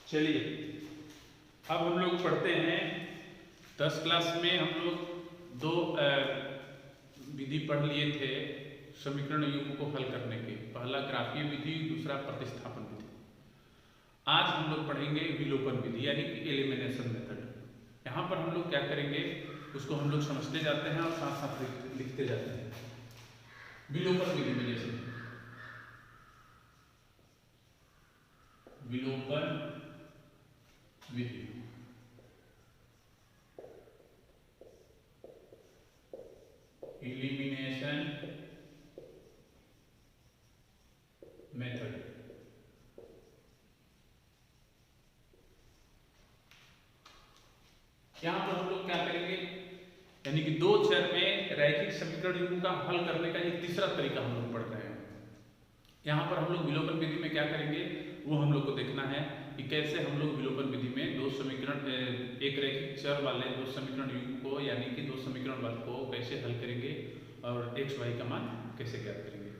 चलिए अब हम लोग पढ़ते हैं 10 क्लास में हम लोग दो विधि पढ़ लिए थे समीकरण युग्म को हल करने के। पहला ग्राफीय विधि, दूसरा प्रतिस्थापन विधि। आज हम लोग पढ़ेंगे विलोपन विधि यानी कि एलिमिनेशन मेथड। यहाँ पर हम लोग क्या करेंगे उसको हम लोग समझते जाते हैं और साथ साथ लिखते जाते हैं। विलोपन विधि में जैसे विलोपन विधि एलिमिनेशन मेथड। यहां पर हम लोग क्या करेंगे यानी कि दो चर में रैखिक समीकरण युग्म का हल करने का एक तीसरा तरीका हम लोग पढ़ रहे हैं। यहां पर हम लोग विलोपन विधि में क्या करेंगे वो हम लोग को देखना है कि कैसे हम लोग विलोपन विधि में दो समीकरण एक रैखिक चर वाले दो समीकरण युग्म को यानी कि दो समीकरण वर्ग को कैसे हल करेंगे और x y का मान कैसे ज्ञात करेंगे।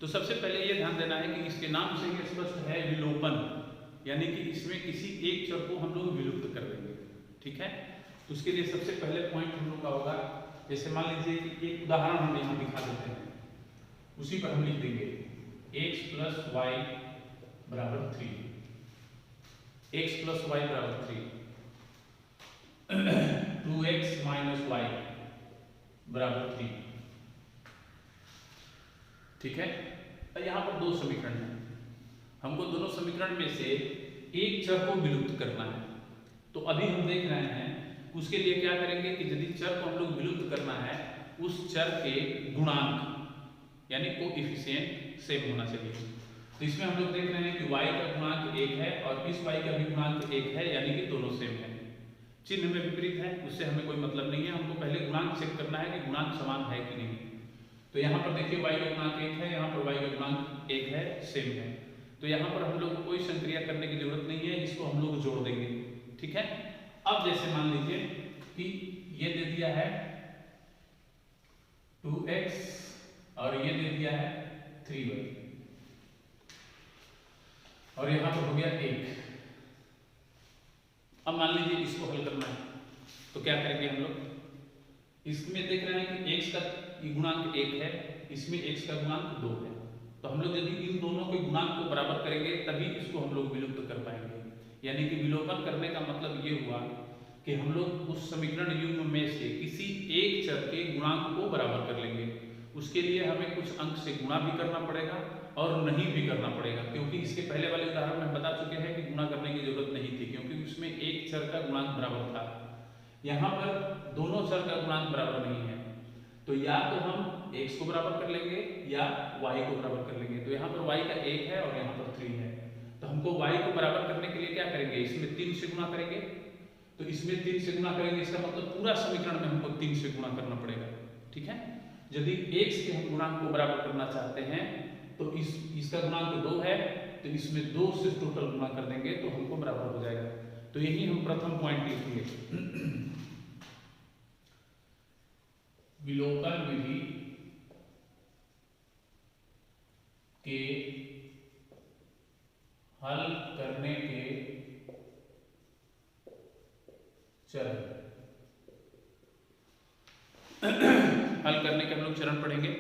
तो सबसे पहले ये ध्यान देना है कि इसके नाम से ही स्पष्ट है विलोपन, यानी कि इसमें किसी एक चर को हम लोग विलुप्त कर देंगे। ठीक है, तो उसके लिए सबसे पहले पॉइंट हम लोग का होगा, जैसे मान लीजिए कि एक उदाहरण हम यहाँ दिखा देते हैं, उसी पर हम लिख देंगे x प्लस वाई बराबर 3, x प्लस वाई बराबर 3, 2x माइनस वाई बराबर 3। ठीक है, यहाँ पर दो समीकरण हैं, हमको दोनों समीकरण में से एक चर को विलुप्त करना है। तो अभी हम देख रहे हैं उसके लिए क्या करेंगे कि यदि चर को हम लोग विलुप्त करना है उस चर के गुणांक यानी कोएफिशिएंट सेम होना चाहिए। तो इसमें हम लोग देख रहे हैं कि y का गुणांक 1 है और इस y का भी गुणांक 1 है, यानी कि दोनों सेम है। चिन्ह में विपरीत है उससे हमें कोई मतलब नहीं है, हमको पहले गुणांक चेक करना है कि गुणांक समान है कि नहीं। तो यहाँ पर देखिए y का गुणांक 1 है, यहाँ पर y का गुणांक 1 है, सेम है। तो यहाँ पर हम लोग को कोई संक्रिया करने की जरूरत नहीं है, इसको हम लोग जोड़ देंगे। ठीक है, अब जैसे मान लीजिए कि ये दे दिया है 2x और ये दे दिया है 3y और यहाँ पर हो गया 1। अब मान लीजिए इसको हल करना है तो क्या करेंगे हम लोग, इसमें देख रहे हैं कि x का गुणांक 1 है, इसमें x का गुणांक 2 है। तो हम लोग यदि इन दोनों के गुणांक को बराबर करेंगे तभी इसको हम लोग विलुप्त कर पाएंगे। यानी कि विलोपन करने का मतलब ये हुआ कि हम लोग उस समीकरण युग्म में से किसी एक चर के गुणांक को बराबर कर लेंगे। उसके लिए हमें कुछ अंक से गुणा भी करना पड़ेगा और नहीं भी करना पड़ेगा, क्योंकि इसके पहले वाले उदाहरण में हम बता चुके हैं कि गुणा करने की जरूरत नहीं थी क्योंकि उसमें एक चर का गुणांक बराबर था। यहाँ पर दोनों चर का गुणांक बराबर नहीं है, तो या तो हम x को बराबर कर लेंगे या y को बराबर कर लेंगे। तो यहाँ पर y का 1 है और यहाँ पर 3 है, तो हमको y को बराबर करने के लिए क्या करेंगे, इसमें 3 से गुणा करेंगे। तो इसमें 3 से गुणा करेंगे, इसका मतलब पूरा समीकरण में हमको 3 से गुणा करना पड़ेगा। ठीक है, यदि x के हम गुणांक को बराबर करना चाहते हैं तो इसका गुणांक 2 है, तो इसमें 2 से टोटल गुणा कर देंगे तो हमको बराबर हो जाएगा। तो यही हम प्रथम पॉइंट लिखेंगे, विलोपन विधि के हल करने के चरण हल करने के हम लोग चरण पढ़ेंगे।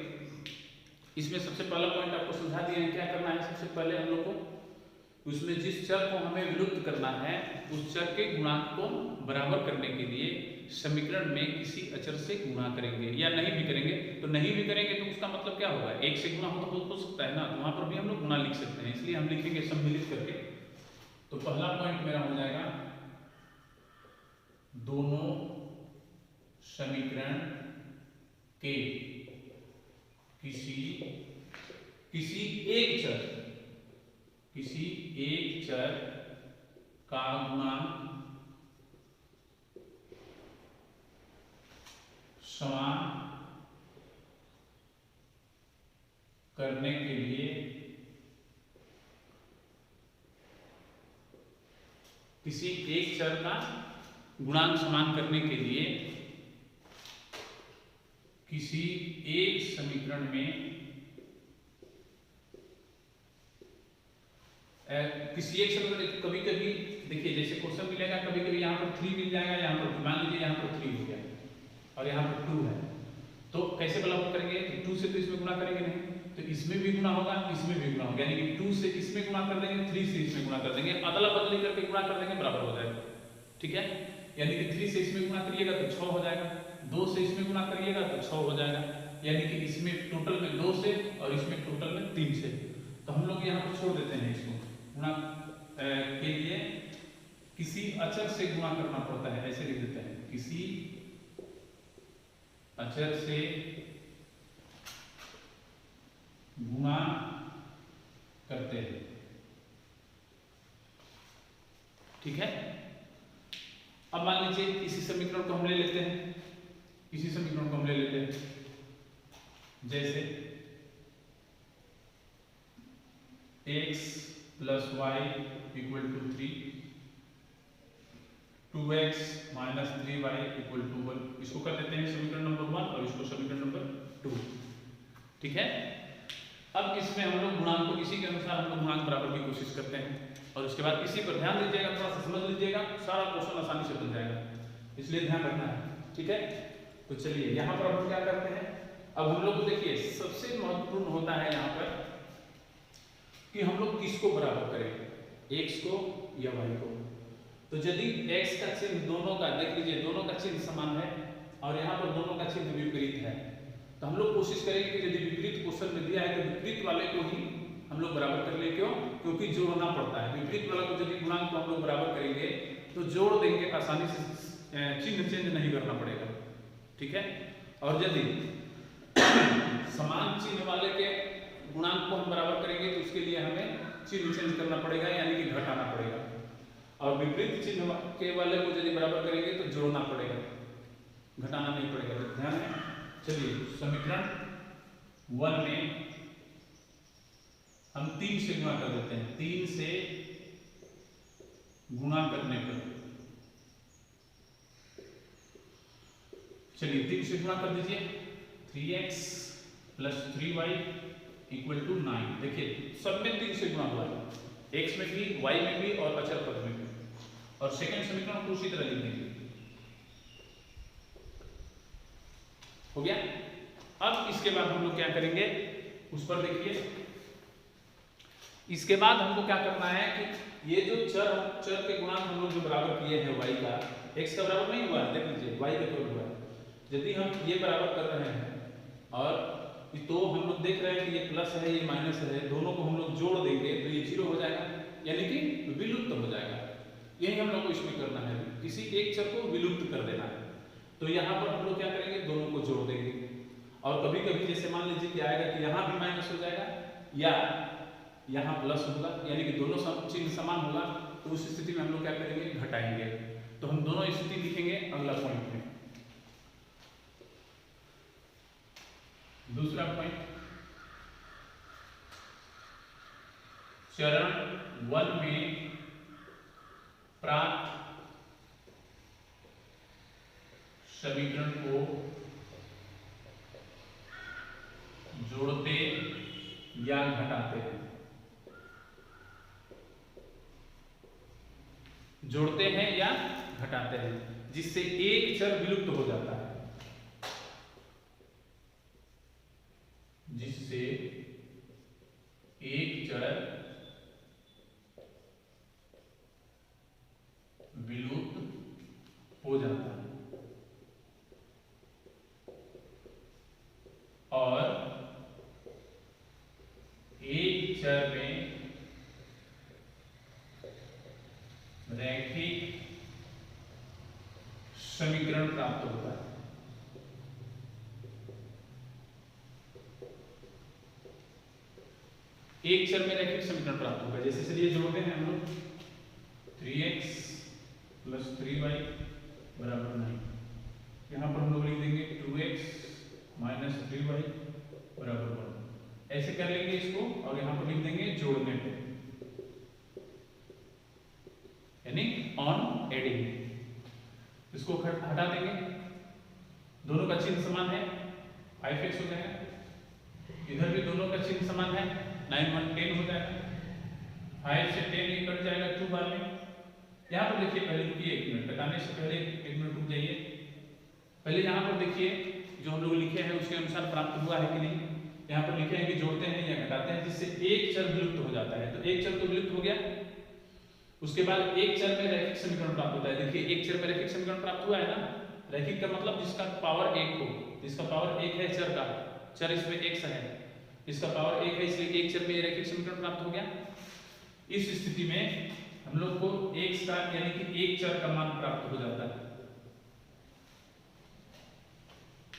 इसमें सबसे पहला पॉइंट आपको समझा दिया है क्या करना है। सबसे पहले हम लोग को उसमें जिस चर को हमें विलुप्त करना है उस चर के गुणांक को बराबर करने के लिए समीकरण में किसी अचर से गुणा करेंगे या नहीं भी करेंगे। तो नहीं भी करेंगे तो उसका मतलब क्या होगा, एक से गुणा हो सकता है ना, तो वहां पर भी हम लोग गुणा लिख सकते हैं, इसलिए हम लिखेंगे सम्मिलित करके। तो पहला पॉइंट मेरा हो जाएगा दोनों समीकरण के किसी एक चर का गुणांक समान करने के लिए किसी एक चर का गुणांक समान करने के लिए किसी एक समीकरण में किसी एक समय कभी कभी देखिए जैसे क्वेश्चन मिलेगा, कभी कभी यहाँ पर 3 मिल जाएगा, यहाँ पर मान लीजिए यहाँ पर 3 हो गया और यहाँ पर 2 है, तो कैसे बराबर करेंगे कि 2 से तो इसमें गुणा करेंगे नहीं, तो इसमें भी गुणा होगा, इसमें भी गुणा होगा, यानी कि 2 से इसमें गुणा कर देंगे, 3 से इसमें गुणा कर देंगे, अदला बदली करके गुणा कर देंगे, बराबर हो जाएगा। ठीक है, यानी कि 3 से इसमें गुणा करिएगा तो 6 हो जाएगा, 2 से इसमें गुणा करिएगा तो 6 हो जाएगा, यानी कि इसमें टोटल में 2 से और इसमें टोटल में 3 से। तो हम लोग यहाँ पर छोड़ देते हैं इसको, गुणा के लिए किसी अचर से गुणा करना पड़ता है, ऐसे लिख देते हैं, किसी अचर से गुणा करते हैं। ठीक है, अब मान लीजिए इसी समीकरण को हम ले लेते हैं, इसी समीकरण को हम ले लेते हैं, जैसे x plus Y equal to 3, 2x minus 3y equal to 1, इसको कर देते हैं समीकरण नंबर 1 और इसको समीकरण नंबर 2। ठीक है, अब इसमें हम लोग गुणांक को इसी के अनुसार हम लोग गुणांक बराबर की कोशिश करते हैं और उसके बाद इसी पर ध्यान दीजिएगा, थोड़ा सा समझ लीजिएगा, सारा क्वेश्चन आसानी से बन जाएगा, इसलिए ध्यान रखना है। ठीक है, तो चलिए यहाँ पर हम क्या करते हैं, अब हम लोग देखिए सबसे महत्वपूर्ण होता है यहाँ पर कि हम लोग किसको बराबर करें, x को या y को। तो यदि x का चिन्ह दोनों का देख लीजिए, दोनों का चिन्ह समान है और यहाँ पर दोनों का चिन्ह विपरीत है, तो हम लोग कोशिश करेंगे कि यदि विपरीत क्वेश्चन में दिया है तो विपरीत वाले को ही हम लोग बराबर कर ले। क्यों? क्योंकि जोड़ना पड़ता है, विपरीत वाला को यदि गुणांक को हम लोग बराबर करेंगे तो जोड़ देंगे, आसानी से चिन्ह चेंज नहीं करना पड़ेगा। ठीक है, और यदि समान चिन्ह वाले के गुणांक को हम बराबर करेंगे तो उसके लिए हमें चिन्ह चेंज करना पड़ेगा, यानी कि घटाना पड़ेगा, और विपरीत चिन्ह के वाले को यदि बराबर करेंगे तो जोड़ना पड़ेगा, घटाना नहीं पड़ेगा। तो ध्यान है, चलिए समीकरण 1 में हम 3 से गुणा कर देते हैं, 3 से गुणा करने पर, चलिए 3 से गुणा कर दीजिए, 3x plus 3y equal to 9। देखिए सब में 3 से गुणा हुआ है, x में भी, y में भी और अचर पद में भी, और सेकंड समीकरण को उसी तरह लिख देंगे। हो गया। अब इसके बाद हम लोग क्या करेंगे, उस पर देखिए, इसके बाद हमको क्या करना है कि ये जो चर के गुणांक हम लोग जो बराबर किए हैं y का, x का बराबर नहीं हुआ है, देख लीजिए y का केवल हुआ है। यदि हम ये बराबर कर रहे हैं और तो हम लोग देख रहे हैं कि ये प्लस है, ये माइनस है, दोनों को हम लोग जोड़ देंगे तो ये 0 हो जाएगा, यानी कि विलुप्त हो जाएगा। यही हम लोग को इसमें करना है, किसी एक चर को विलुप्त कर देना है। तो यहाँ पर हम लोग क्या करेंगे, दोनों को जोड़ देंगे, और कभी कभी जैसे मान लीजिए कि आएगा कि यहाँ भी माइनस हो जाएगा या यहाँ प्लस होगा, यानी कि दोनों चिन्ह समान होगा, तो उस स्थिति में हम लोग क्या करेंगे, घटाएंगे। तो हम दोनों स्थिति लिखेंगे अगला पॉइंट में। दूसरा पॉइंट, चरण 1 में प्राप्त समीकरण को जोड़ते या घटाते हैं, जोड़ते हैं या घटाते हैं, जिससे एक चर विलुप्त हो जाता है, जिससे एक चर विलुप्त हो जाता है और एक चर में रैखिक समीकरण प्राप्त होता है। एक चर में रैखिक समीकरण प्राप्त होगा, जैसे चलिए जोड़ते हैं हम लोग, 3x प्लस 3y बराबर 9, यहाँ पर हम लोग लिख देंगे 2x माइनस 3y बराबर 1, ऐसे कर लेंगे इसको, और यहाँ पर लिख देंगे जोड़ने पे, यानी ऑन एडिंग। इसको हटा देंगे, दोनों का चिन्ह समान है, 5x हो जाएगा, इधर भी दोनों का चिन्ह समान है, 9 1 10 हो जाएगा, 5 से 10 ये कट जाएगा 2 बार में। यहाँ पर देखिए, पहले रुकिए 1 मिनट, कटाने से पहले 1 मिनट रुक जाइए। पहले यहाँ पर देखिए जो हम लोग लिखे हैं उसके अनुसार प्राप्त हुआ है कि नहीं। यहाँ पर लिखे हैं कि जोड़ते हैं या घटाते हैं, जिससे एक चर विलुप्त हो जाता है। तो एक चर तो विलुप्त हो गया। उसके बाद एक चर में रैखिक समीकरण प्राप्त होता है। देखिए एक चर में रैखिक समीकरण प्राप्त हुआ है ना। रैखिक का मतलब जिसका पावर 1 हो, जिसका पावर 1 है चर का, चर इसमें x है, इसका पावर 1 है, इसलिए एक चर में रैखिक समीकरण प्राप्त हो गया। इस स्थिति में हम लोग को x का यानी कि एक चर का मान प्राप्त हो जाता है।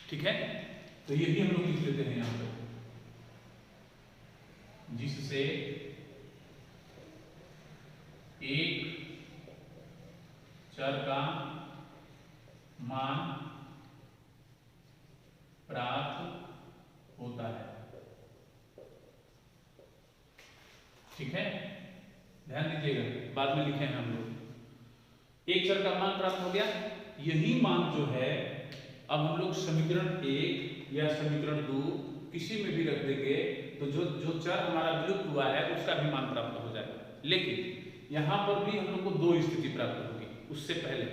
ठीक है, तो ये भी हम लोग लिख लेते हैं यहाँ पर, जिससे एक चर का मान प्राप्त होता है। ठीक है, ध्यान दीजिएगा, बाद में लिखे हैं हम लोग। एक चर का मान प्राप्त हो गया। यही मान जो है अब हम लोग समीकरण 1 या समीकरण 2 किसी में भी रख देंगे तो जो चर हमारा विलुप्त हुआ है उसका भी मान प्राप्त हो जाएगा। लेकिन यहाँ पर भी हम लोग को 2 स्थिति प्राप्त होगी उससे पहले।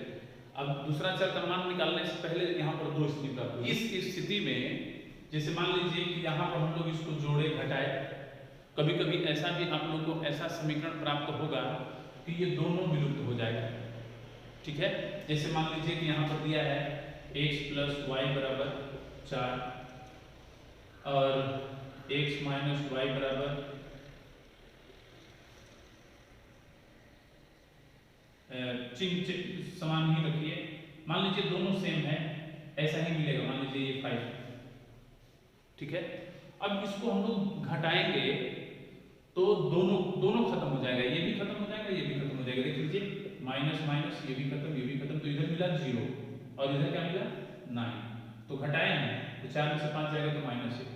अब दूसरा चर का मान निकालने से पहले यहाँ पर 2 स्थिति प्राप्त होगी। इस स्थिति में जैसे मान लीजिए कि यहाँ पर हम लोग इसको जोड़े घटाए, कभी कभी ऐसा भी आप लोग को ऐसा समीकरण प्राप्त होगा कि ये दोनों विलुप्त हो जाएगा। ठीक है, जैसे मान लीजिए कि यहाँ पर दिया है x + y = 4 और x - y = चिन्ह समान ही रखिए। मान लीजिए दोनों सेम है, ऐसा ही मिलेगा। मान लीजिए ये 5। ठीक है, अब इसको हम लोग घटाएंगे तो दोनों खत्म हो जाएगा, ये भी खत्म हो जाएगा, ये भी खत्म हो जाएगा। देख लीजिए माइनस माइनस, ये भी खत्म, ये भी खत्म, तो इधर मिला 0 और इधर क्या मिला 9। तो घटाए हैं तो 4 में से 5 जाएगा तो -1।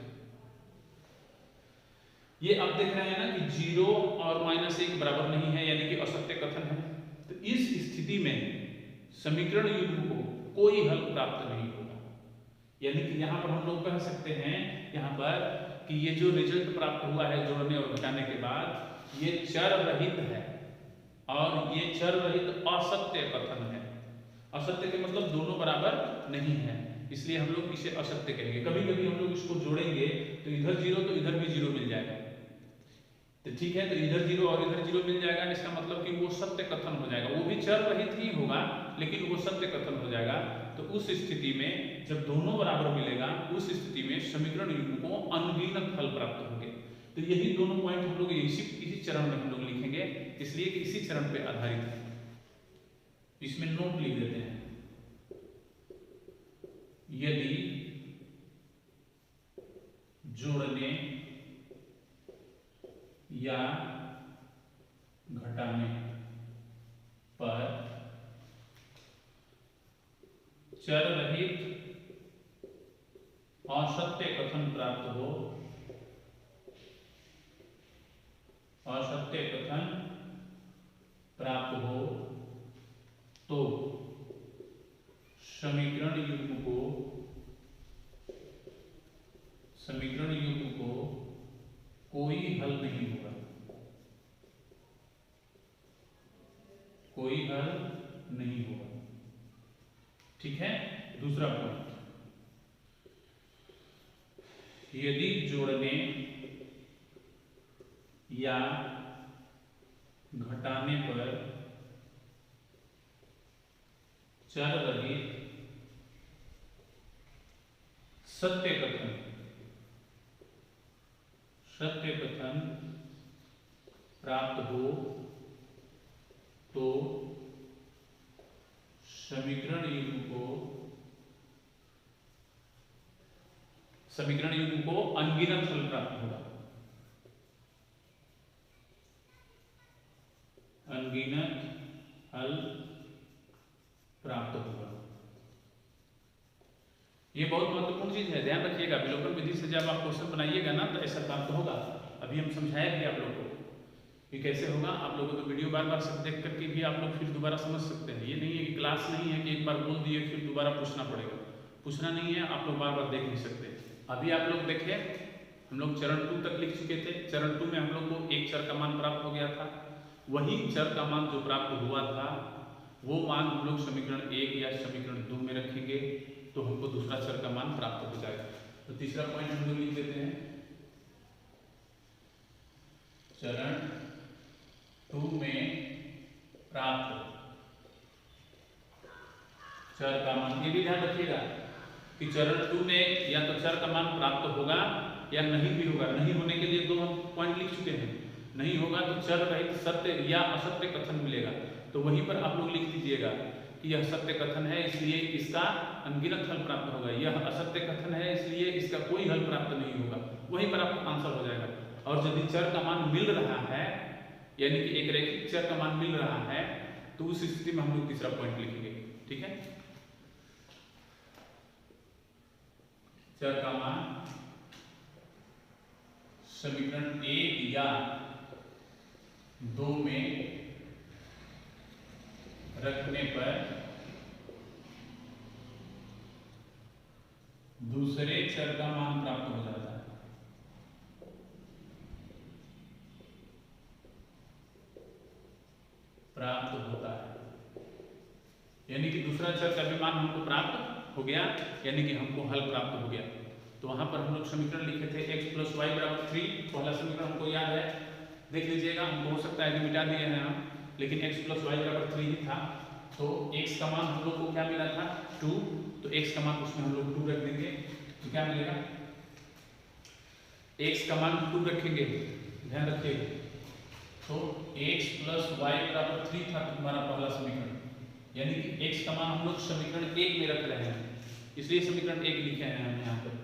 ये अब देख रहे हैं ना कि 0 और -1 बराबर नहीं है, यानी कि असत्य कथन है। तो इस स्थिति में समीकरण युग्म को कोई हल प्राप्त नहीं होगा। यानी कि यहाँ पर हम लोग कह सकते हैं यहाँ पर कि ये जो रिजल्ट प्राप्त हुआ है जोड़ने और घटाने के बाद, ये चर रहित है और ये चर रहित असत्य कथन है। असत्य के मतलब दोनों बराबर नहीं है, इसलिए हम लोग इसे असत्य कहेंगे। कभी कभी हम लोग इसको जोड़ेंगे तो इधर 0 तो इधर भी 0 मिल जाएगा। तो ठीक है, तो इधर 0 और इधर 0 मिल जाएगा, इसका मतलब कि वो सत्य कथन हो जाएगा। वो भी चर रहित ही होगा लेकिन वो सत्य कथन हो जाएगा। तो उस स्थिति में जब दोनों बराबर मिलेगा, उस स्थिति में समीकरण युग्म को अनगिनत हल प्राप्त होंगे। तो यही दोनों पॉइंट हम लोग इसी चरण में हम लोग लिखेंगे, इसलिए कि इसी चरण पे आधारित है। इसमें नोट लिख देते हैं, यदि जोड़ने या घटाने पर चर रहित असत्य कथन प्राप्त हो, असत्य कथन प्राप्त हो तो समीकरण युग्म को कोई हल नहीं होगा, कोई हल नहीं होगा। ठीक है, दूसरा पॉइंट, यदि जोड़ने या घटाने पर चर रहित सत्य कथन प्राप्त हो तो समीकरण युग्म को अनगिनत हल प्राप्त होगा, अनगिनत हल प्राप्त होगा। ये बहुत महत्वपूर्ण चीज है, ध्यान रखिएगा। विलोपन विधि से जब आप क्वेश्चन बनाइएगा ना तो ऐसा प्राप्त होगा। अभी हम समझाए भी आप लोगों को कि कैसे होगा। आप लोगों को वीडियो बार बार सब देख करके भी आप लोग फिर दोबारा समझ सकते हैं। ये नहीं है कि क्लास नहीं है कि एक बार बोल दिए फिर दोबारा पूछना पड़ेगा। पूछना नहीं है, आप लोग बार बार देख नहीं सकते। अभी आप लोग देखें हम लोग चरण 2 तक लिख चुके थे। चरण 2 में हम लोग को एक चर का मान प्राप्त हो गया था। वही चर का मान जो प्राप्त हुआ था वो मान हम लोग समीकरण 1 या समीकरण 2 में रखेंगे तो हमको दूसरा चर का मान प्राप्त हो जाएगा। तो तीसरा पॉइंट हम लोग लिख देते हैं, चरण 2 में प्राप्त चर का मान। ये भी ध्यान रखिएगा कि चरण 2 में या तो चर का मान प्राप्त होगा या नहीं भी होगा। नहीं होने के लिए दो हम पॉइंट लिख चुके हैं। नहीं होगा तो चर रहित सत्य या असत्य कथन मिलेगा, तो वहीं पर आप लोग लिख दीजिएगा कि यह सत्य कथन है इसलिए इसका अनगिनत हल प्राप्त होगा, यह असत्य कथन है इसलिए इसका कोई हल प्राप्त नहीं होगा। वहीं पर आपका आंसर हो जाएगा। और यदि चर का मान मिल रहा है, यानी कि एक रैखिक चर का मान मिल रहा है, तो उस स्थिति में हम लोग तीसरा पॉइंट लिखेंगे। ठीक है, चर का मान समीकरण 1 या 2 में रखने पर दूसरे चर का मान प्राप्त हो जाता है। प्राप्त होता है यानी कि दूसरा चर का भी मान हमको प्राप्त हो गया, यानी कि हमको हल प्राप्त हो गया। तो वहां पर हम लोग समीकरण लिखे थे x + y = 3। पहला समीकरण हमको याद है, देख लीजिएगा। हमको हो सकता है कि मिटा दिए हैं हम, लेकिन x + y = 3 ही था। तो x का मान हम लोग को क्या मिला था 2, तो x का मान उसमें हम लोग 2 रख देंगे तो क्या मिलेगा, x का मान 2 रखेंगे, ध्यान रखिएगा। तो x + y = 3 था हमारा पहला समीकरण, यानी कि x का मान हम लोग समीकरण 1 में रख रहे हैं, इसलिए समीकरण 1 लिखे हैं हम यहाँ पर।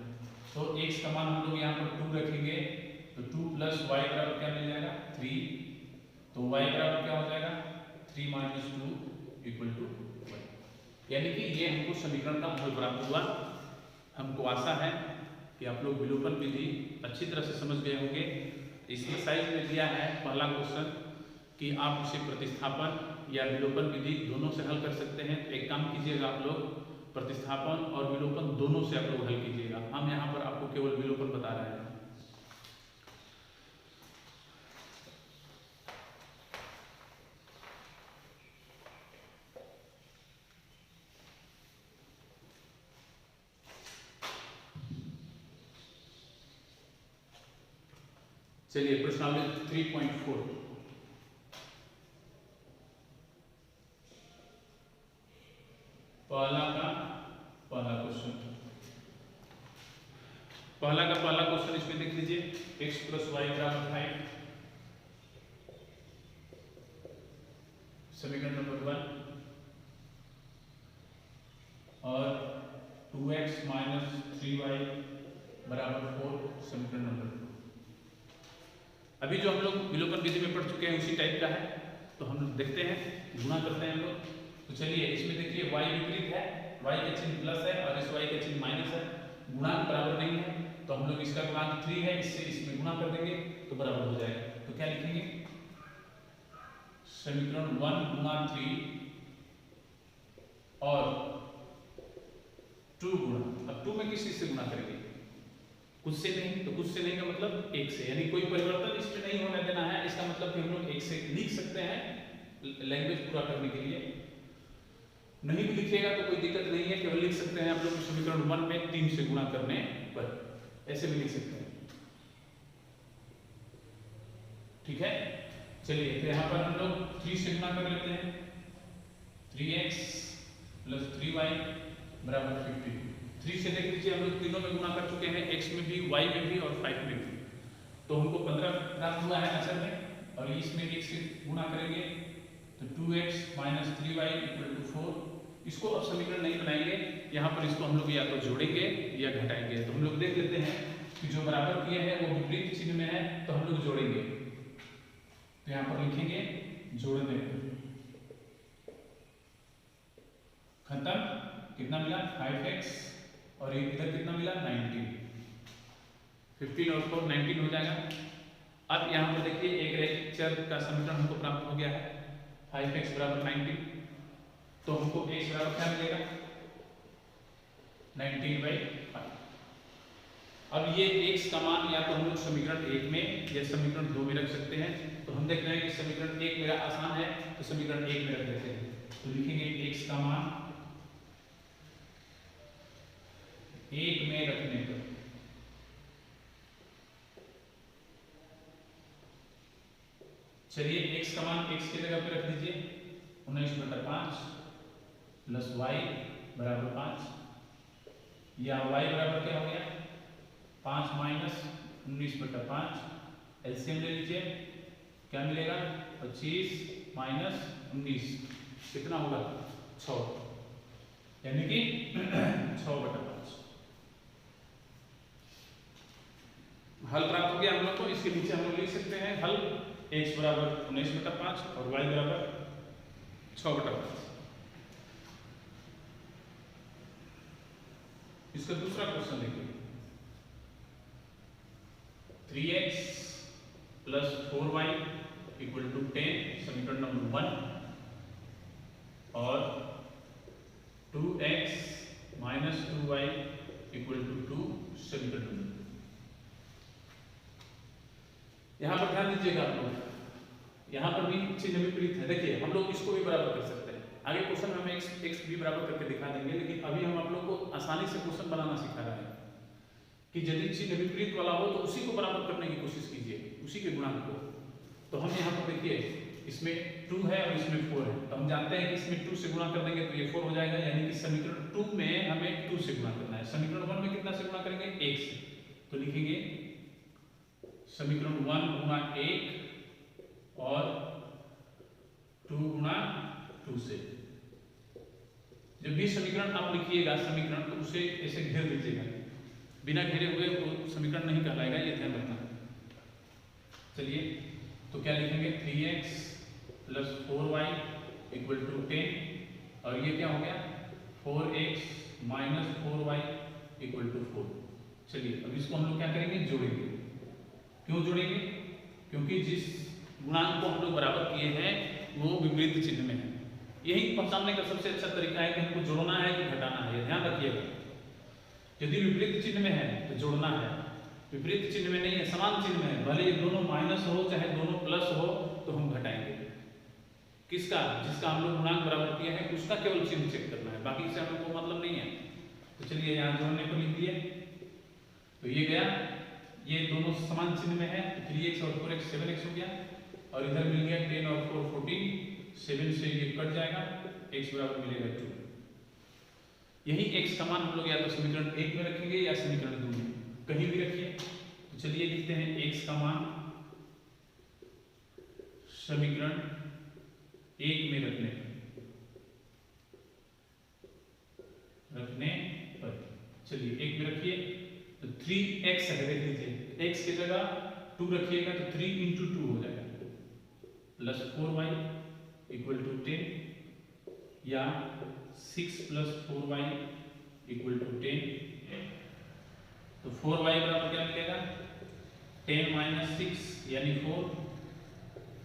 तो x का मान हम लोग यहाँ पर 2 रखेंगे, तो 2 + y = क्या मिल जाएगा 3। तो y = क्या हो जाएगा 3 - 2 = 1, यानी कि ये हमको समीकरण का हल प्राप्त हुआ। हमको आशा है कि आप लोग विलोपन विधि अच्छी तरह से समझ गए होंगे। इस एक्सरसाइज में दिया है पहला क्वेश्चन कि आप उसे प्रतिस्थापन या विलोपन विधि दोनों से हल कर सकते हैं। तो एक काम कीजिएगा, आप लोग प्रतिस्थापन और विलोपन दोनों से आप लोग हल कीजिएगा। हम यहाँ पर आपको केवल विलोपन बता रहे हैं। चलिए प्रश्नावली 3.4, पहला क्वेश्चन इसमें देख लीजिए। x + y = 5, समीकरण नंबर 1, और 2x - 3y = 4, समीकरण नंबर 2। अभी जो हम लोग विलोपन विधि में पढ़ चुके हैं उसी टाइप का है, तो हम लोग देखते हैं, गुणा करते हैं हम लोग। तो चलिए इसमें देखिए y विपरीत है, y का चिन्ह प्लस है और इस y का चिन्ह माइनस है, गुणांक बराबर नहीं है, तो हम लोग इसका गुणांक 3 है, इससे इसमें गुणा कर देंगे तो बराबर हो जाएगा। तो क्या लिखेंगे, समीकरण 1 × 3 और 2 गुणा। अब 2 में किस चीज से गुणा करेंगे, कुछ से नहीं, तो कुछ से नहीं का मतलब 1 से, यानी कोई परिवर्तन इसमें नहीं होने देना है। इसका मतलब कि हम लोग 1 से लिख सकते हैं लैंग्वेज पूरा करने के लिए। नहीं भी लिखिएगा तो कोई दिक्कत नहीं है, केवल लिख सकते हैं आप लोग समीकरण 1 में 3 से गुणा करने पर, ऐसे भी लिख सकते हैं। ठीक है, चलिए तो यहाँ पर हम लोग 3 से गुणा कर लेते हैं। 3x + 3y = 52। 3 से देख लीजिए हम लोग तीनों में गुणा कर चुके हैं, x में भी, y में भी और 5 में भी, तो हमको 15 प्राप्त हुआ है आंसर में। और इसमें 1 से गुणा करेंगे तो 2x - 3y = 4। इसको अब समीकरण नहीं बनाएंगे, यहाँ पर इसको हम लोग या तो जोड़ेंगे या घटाएंगे। तो हम लोग देख लेते हैं कि जो बराबर किए हैं वो विपरीत चिन्ह में है, तो हम लोग जोड़ेंगे। तो यहाँ पर लिखेंगे जोड़ने, खत्म। कितना मिला 5x, और इधर कितना मिला 19। 15 और 4 19 हो जाएगा। अब यहाँ पर देखिए एक रैखिक चर का समीकरण हमको प्राप्त हो गया है, 5x = 19। तो हमको x बराबर क्या मिलेगा 19/5। अब ये x का मान या तो हम लोग समीकरण 1 में या समीकरण 2 में रख सकते हैं। तो हम देख रहे हैं कि समीकरण 1 मेरा आसान है, तो समीकरण 1 में रख देते हैं। तो लिखेंगे x का मान 1 में रखने पर चलिए x का मान x की जगह पे रख दीजिए 19/5 प्लस y बराबर 5, या y बराबर क्या हो गया 5 माइनस 19/5। एलसीएम ले लीजिए, क्या मिलेगा 25 माइनस 19 कितना होगा 6, यानी कि 6/5। हल प्राप्त हो गया हम लोग को। इसके नीचे हम लोग लिख सकते हैं हल x बराबर 19/5 और y बराबर 6/5। इसका दूसरा क्वेश्चन देखिए, 3x plus 4y equal to 10 समीकरण नंबर 1 और 2x minus 2y equal to 2 समीकरण नंबर 2। यहां पर ध्यान दीजिएगा आप लोग, यहां पर भी चिन्ह विपरीत है। देखिए हम लोग इसको भी बराबर कर सकते हैं, आगे क्वेश्चन में हम x भी बराबर करके दिखा देंगे, लेकिन अभी हम आप लोग को आसानी से क्वेश्चन बनाना सिखा रहे हैं कि यदि चिन्ह विपरीत वाला हो तो उसी को बराबर करने की कोशिश कीजिए, उसी के गुणांक को। तो हम यहाँ पर देखिए इसमें 2 है और इसमें 4 है, तो हम जानते हैं कि इसमें 2 से गुणा कर देंगे तो ये 4 हो जाएगा, यानी कि समीकरण 2 में हमें 2 से गुणा करना है। समीकरण 1 में कितना से गुणा करेंगे 1 से, तो लिखेंगे समीकरण 1 गुणा 1 और 2 गुणा 2 से। जब भी समीकरण आप लिखिएगा समीकरण, तो उसे ऐसे घेर दीजिएगा, बिना घेरे हुए वो समीकरण नहीं कहलाएगा, ये ध्यान रखना। चलिए तो क्या लिखेंगे 3x plus 4y equal to 10 और ये क्या हो गया 4x minus 4y equal to 4। चलिए अब इसको हम लोग क्या करेंगे जोड़ेंगे। क्यों जोड़ेंगे? क्योंकि जिस गुणांक को हम लोग बराबर किए हैं वो विपरीत चिन्ह में है। यही पहचानने का सबसे अच्छा तरीका है कि हमको जोड़ना है कि घटाना है, ध्यान रखिएगा। यदि विपरीत चिन्ह में है तो जोड़ना है, विपरीत चिन्ह में नहीं है समान चिन्ह में है, भले ये दोनों माइनस हो चाहे दोनों प्लस हो तो हम घटाएंगे। किसका? जिसका हम लोग गुणांक बराबर किया है उसका केवल चिन्ह चेक करना है, बाकी से हम लोग को मतलब नहीं है। तो चलिए यहाँ जोड़ने को लिख दिए, तो ये गया, ये दोनों समान चिन्ह में है, तो 3x और 4x 7x हो गया, और इधर मिल गया 10 और 4 14, 7 से ये कट जाएगा, x बराबर मिलेगा 2। यही x का मान हम लोग या तो समीकरण 1 में रखेंगे या समीकरण 2 में, कहीं भी रखिए। तो चलिए लिखते हैं x का मान समीकरण 1 में रखने पर चलिए 1 में रखिए, तो 3x है, देख लीजिए x की जगह 2 रखिएगा तो 3 × 2 हो जाएगा, प्लस 4y इक्वल टू 10 या 6 प्लस 4y इक्वल टू 10। तो 4y बराबर क्या मिलेगा 10 माइनस 6 यानी 4,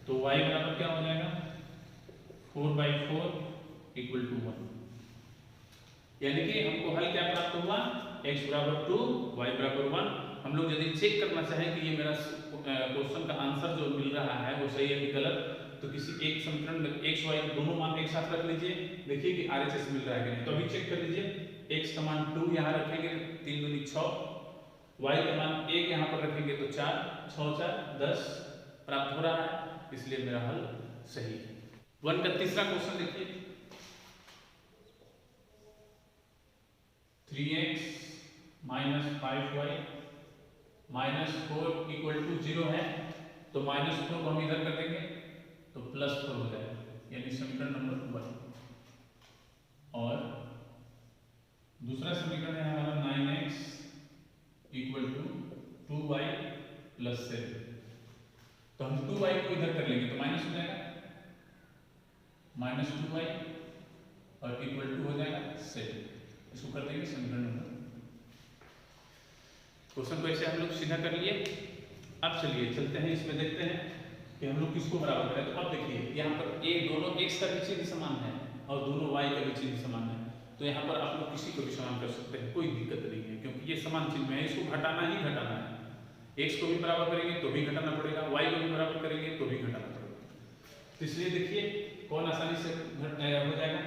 तो y बराबर क्या हो जाएगा 4/4 इक्वल टू 1। यानी कि हमको हल क्या प्राप्त हुआ x बराबर 2 y बराबर 1। हम लोग यदि चेक करना चाहें कि ये मेरा क्वेश्चन का आंसर जो मिल रहा है वो सही है कि गलत, तो किसी एक समीकरण में x y दोनों मान एक साथ रख लीजिए, देखिए कि RHS मिल रहा है कि नहीं। तो अभी चेक कर लीजिए, x का मान 2 यहाँ रखेंगे 3 दूनी 6, y का मान 1 यहाँ पर रखेंगे तो 4, 6 4 10 प्राप्त हो रहा है, इसलिए मेरा हल सही है। 1 का तीसरा क्वेश्चन देखिए, 3x minus 5y minus 4 equal to 0 है, तो माइनस 4 को हम इधर कर देंगे तो प्लस 4 हो जाएगा, यानी समीकरण नंबर 1। और दूसरा समीकरण है हमारा 9x equal to 2y plus 7, तो हम 2y को इधर कर लेंगे तो माइनस हो जाएगा, माइनस 2y और इक्वल टू हो जाएगा 7। इसको कर देंगे समीकरण नंबर। क्वेश्चन को ऐसे हम लोग सीधा कर लिए। अब चलिए चलते हैं इसमें, देखते हैं कि हम लोग किसको बराबर करें। तो अब देखिए यहाँ पर दोनों x का भी चिन्ह समान है और दोनों y का भी चिन्ह समान है, तो यहाँ पर आप लोग किसी को भी समान कर सकते हैं, कोई दिक्कत नहीं है, क्योंकि ये समान चिन्ह में है, इसको घटाना ही घटाना है। x को भी बराबर करेंगे तो भी घटाना पड़ेगा, y को भी बराबर करेंगे तो भी घटाना पड़ेगा। तो इसलिए देखिए कौन आसानी से हो जाएगा।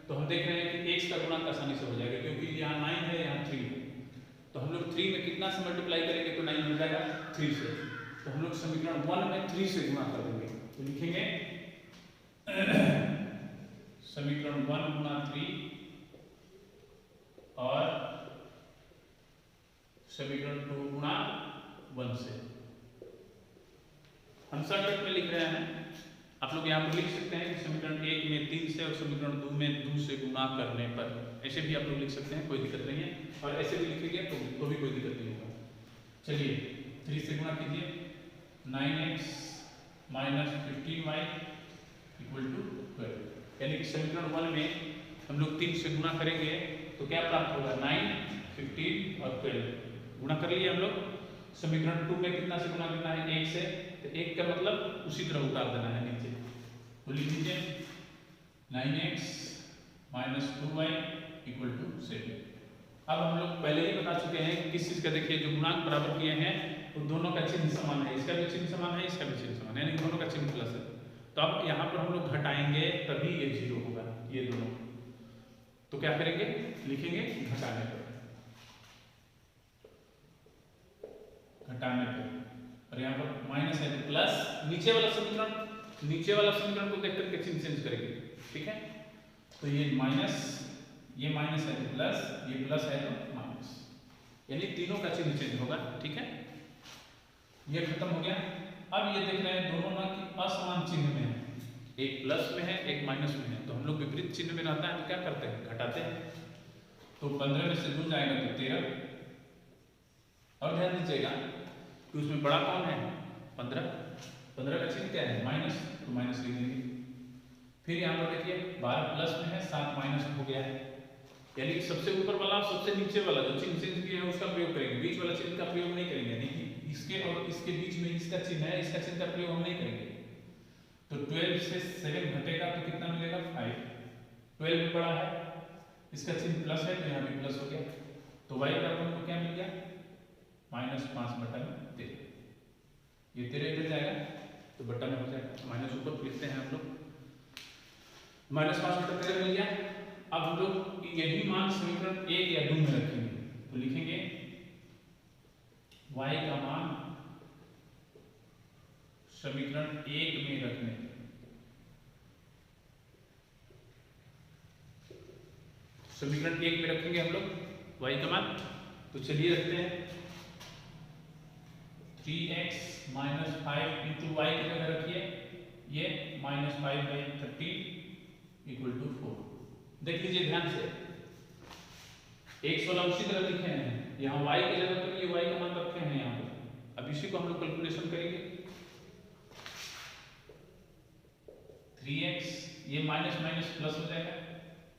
तो हम देख रहे हैं कि x का गुणांक आसानी से हो जाएगा, क्योंकि यहाँ 9 है, यहाँ 3 है। तो हम लोग 3 में कितना से मल्टीप्लाई करेंगे तो 9 हो जाएगा 3 से। तो हम लोग समीकरण 1 में 3 से गुणा कर देंगे, तो लिखेंगे समीकरण 1 गुणा 3 और समीकरण 2 गुणा 1 से। हम शॉर्टकट में लिख रहे हैं, आप लोग यहाँ पर लिख सकते हैं कि समीकरण 1 में 3 से और समीकरण 2 में 2 से गुणा करने पर, ऐसे भी आप लोग लिख सकते हैं, कोई दिक्कत नहीं है। और ऐसे भी लिखेंगे तो भी कोई दिक्कत नहीं होगा। चलिए 3 से गुणा कीजिए, 9x minus 15y equal to 12, यानी कि समीकरण 1 में हम लोग 3 से गुणा करेंगे तो क्या प्राप्त होगा, 9, 15 और 12 गुणा कर लिए हम लोग। समीकरण 2 में कितना से गुणा करना है, 1 से, तो 1 का मतलब उसी तरह उतार देना है नीचे। तो लिख लीजिए 9x minus 2y equal to 7। अब हम लोग पहले ही बता चुके हैं कि किस चीज का, देखिए जो गुणांक बराबर किए हैं तो दोनों का चिन्ह समान है, इसका भी चिन्ह समान है, इसका भी चिन्ह समान है, यानी दोनों का चिन्ह प्लस है। तो अब यहाँ पर हम लोग घटाएंगे तभी ये 0 होगा, ये दोनों। तो क्या करेंगे, लिखेंगे घटाने पर, घटाने पर, और यहाँ पर माइनस है तो प्लस। नीचे वाला समीकरण को देख करके चिन्ह चेंज करेंगे, ठीक है। तो ये माइनस है तो प्लस, ये प्लस है तो माइनस, यानी तीनों का चिन्ह चेंज होगा, ठीक है। ये खत्म हो गया। अब ये देख रहे हैं दोनों ना कि असमान चिन्ह में है, एक प्लस में है एक माइनस में है। तो हम लोग विपरीत चिन्ह में रहता है तो क्या करते हैं, घटाते हैं। तो 15 में से 2 जाएगा तो 13, और ध्यान दीजिएगा कि उसमें बड़ा कौन है, 15 का चिन्ह क्या है, माइनस, तो माइनस लिख देंगे। फिर यहाँ पर देखिए 12 प्लस में है, 7 माइनस में हो गया है, यानी कि सबसे ऊपर वाला और सबसे नीचे वाला जो चिन्ह चेंज किया है उसका प्रयोग करेंगे, बीच वाला चिन्ह का प्रयोग नहीं करेंगे। यानी इसके और इसके बीच में इसका चिन्ह है, इसका चिन्ह का प्रयोग हम नहीं करेंगे। तो 12 से 7 घटेगा तो कितना मिलेगा, 5। 12 भी बड़ा है, इसका चिन्ह प्लस है तो यहाँ भी प्लस हो गया। तो y बराबर हमको क्या मिल गया, -5/13। ये 13 इधर जाएगा तो बट्टा में हो जाएगा, माइनस ऊपर लिखते हैं हम लोग, -5/13 मिल गया। अब हम लोग यही मान समीकरण 1 या 2 में रखेंगे, तो लिखेंगे y का मान समीकरण 1 में रखने, समीकरण 1 में रखेंगे हम लोग y का मान। तो चलिए रखते हैं 3x माइनस 5 इंटू वाई की जगह रखिए ये -5/13 इक्वल टू 4। देख लीजिए ध्यान से, x वाला उसी तरह लिखे हैं, यहाँ y की जगह पर ये y का मान रखे हैं यहाँ पर। अब इसी को हम लोग कैलकुलेशन करेंगे, 3x ये माइनस माइनस प्लस हो जाएगा,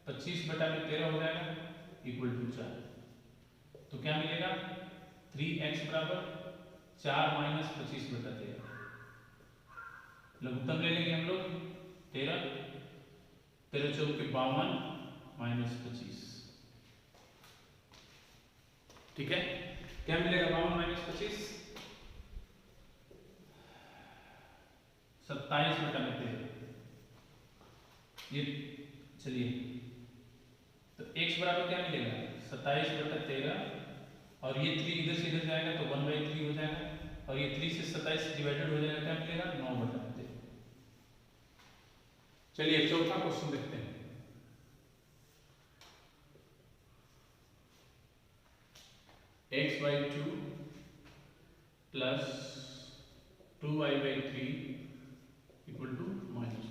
25/13 हो जाएगा इक्वल टू 4। तो क्या मिलेगा, 3x बराबर 4 माइनस 25/13। लघुत्तम ले लेंगे हम लोग, 13 चौक 52 माइनस 25, ठीक है। क्या मिलेगा, 52 माइनस 25, 27/13। ये चलिए, तो x बराबर क्या मिलेगा, 27/13, और ये 3 इधर से इधर जाएगा तो 1/3 हो जाएगा, और ये 3 से 27 डिवाइडेड हो जाएगा, क्या मिलेगा, 9/13। चलिए चौथा क्वेश्चन देखते हैं। x/2 plus 2y/3 equal to -1।